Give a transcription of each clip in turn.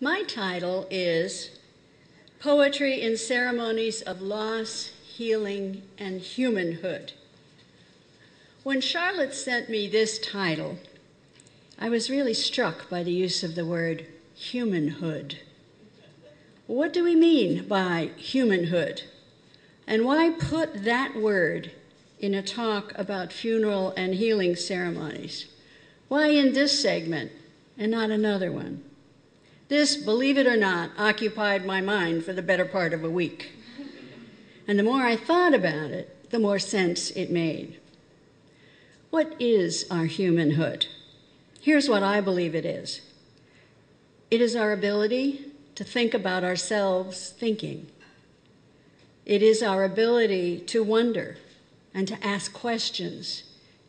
My title is Poetry in Ceremonies of Loss, Healing, and Humanhood. When Charlotte sent me this title, I was really struck by the use of the word humanhood. What do we mean by humanhood? And why put that word in a talk about funeral and healing ceremonies? Why in this segment and not another one? This, believe it or not, occupied my mind for the better part of a week. And the more I thought about it, the more sense it made. What is our humanhood? Here's what I believe it is. It is our ability to think about ourselves thinking. It is our ability to wonder and to ask questions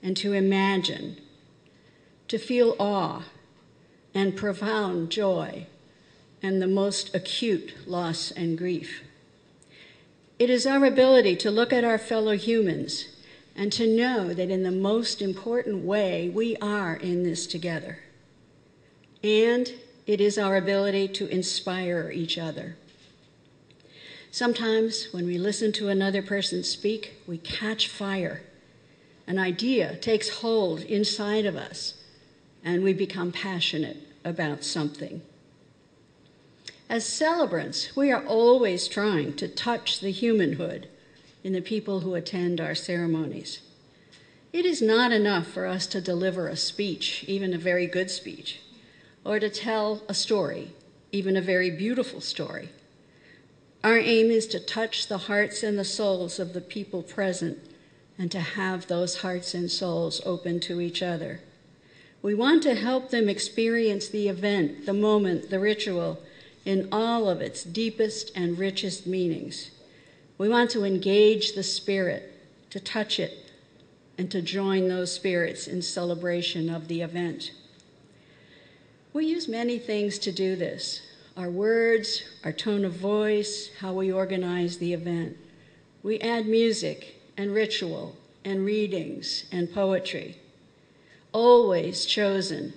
and to imagine, to feel awe and profound joy and the most acute loss and grief. It is our ability to look at our fellow humans and to know that in the most important way we are in this together. And it is our ability to inspire each other. Sometimes when we listen to another person speak, we catch fire. An idea takes hold inside of us, and we become passionate about something. As celebrants, we are always trying to touch the humanhood in the people who attend our ceremonies. It is not enough for us to deliver a speech, even a very good speech, or to tell a story, even a very beautiful story. Our aim is to touch the hearts and the souls of the people present and to have those hearts and souls open to each other. We want to help them experience the event, the moment, the ritual, in all of its deepest and richest meanings. We want to engage the spirit, to touch it, and to join those spirits in celebration of the event. We use many things to do this. Our words, our tone of voice, how we organize the event. We add music and ritual and readings and poetry, always chosen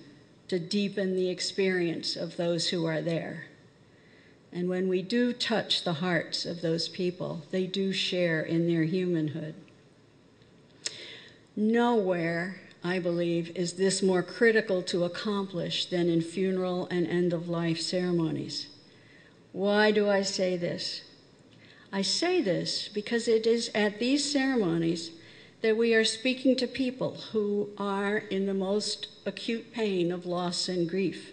to deepen the experience of those who are there. And when we do touch the hearts of those people, they do share in their humanhood. Nowhere, I believe, is this more critical to accomplish than in funeral and end-of-life ceremonies. Why do I say this? I say this because it is at these ceremonies that we are speaking to people who are in the most acute pain of loss and grief.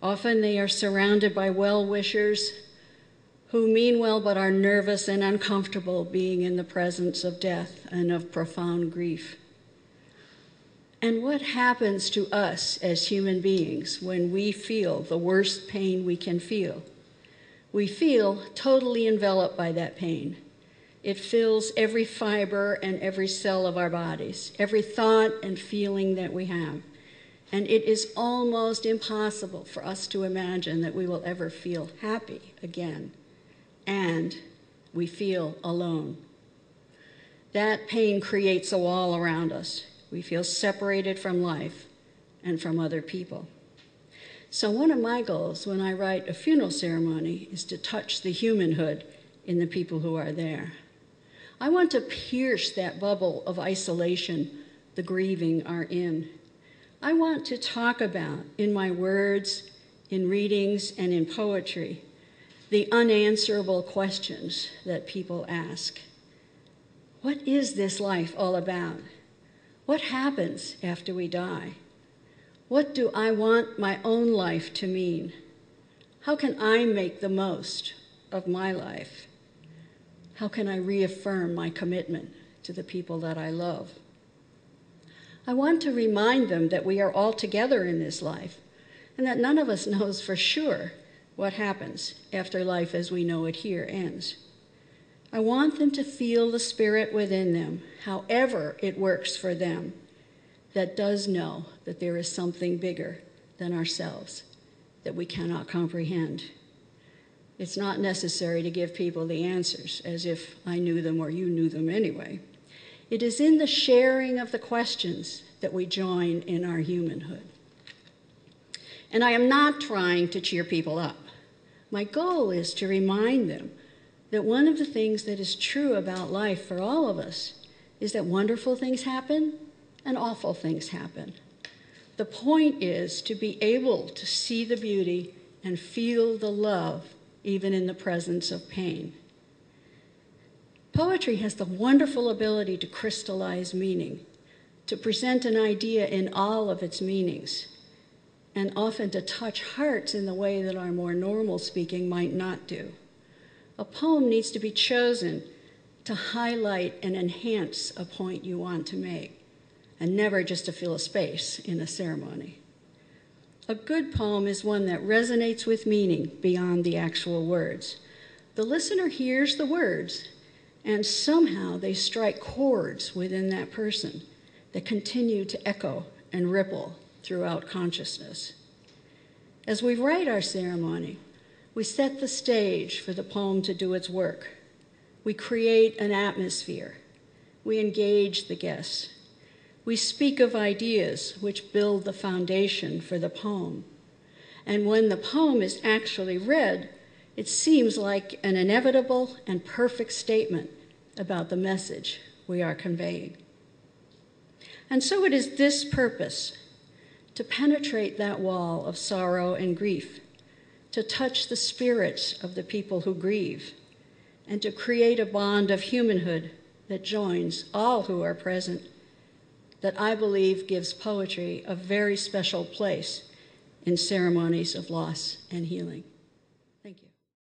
Often they are surrounded by well-wishers who mean well but are nervous and uncomfortable being in the presence of death and of profound grief. And what happens to us as human beings when we feel the worst pain we can feel? We feel totally enveloped by that pain. It fills every fiber and every cell of our bodies, every thought and feeling that we have. And it is almost impossible for us to imagine that we will ever feel happy again. And we feel alone. That pain creates a wall around us. We feel separated from life and from other people. So one of my goals when I write a funeral ceremony is to touch the humanhood in the people who are there. I want to pierce that bubble of isolation the grieving are in. I want to talk about, in my words, in readings, and in poetry, the unanswerable questions that people ask. What is this life all about? What happens after we die? What do I want my own life to mean? How can I make the most of my life? How can I reaffirm my commitment to the people that I love? I want to remind them that we are all together in this life and that none of us knows for sure what happens after life as we know it here ends. I want them to feel the spirit within them, however it works for them, that does know that there is something bigger than ourselves that we cannot comprehend. It's not necessary to give people the answers as if I knew them or you knew them anyway. It is in the sharing of the questions that we join in our humanhood. And I am not trying to cheer people up. My goal is to remind them that one of the things that is true about life for all of us is that wonderful things happen and awful things happen. The point is to be able to see the beauty and feel the love even in the presence of pain. Poetry has the wonderful ability to crystallize meaning, to present an idea in all of its meanings, and often to touch hearts in the way that our more normal speaking might not do. A poem needs to be chosen to highlight and enhance a point you want to make, and never just to fill a space in a ceremony. A good poem is one that resonates with meaning beyond the actual words. The listener hears the words, and somehow they strike chords within that person that continue to echo and ripple throughout consciousness. As we write our ceremony, we set the stage for the poem to do its work. We create an atmosphere. We engage the guests. We speak of ideas which build the foundation for the poem. And when the poem is actually read, it seems like an inevitable and perfect statement about the message we are conveying. And so it is this purpose, to penetrate that wall of sorrow and grief, to touch the spirits of the people who grieve, and to create a bond of humanhood that joins all who are present, that I believe gives poetry a very special place in ceremonies of loss and healing.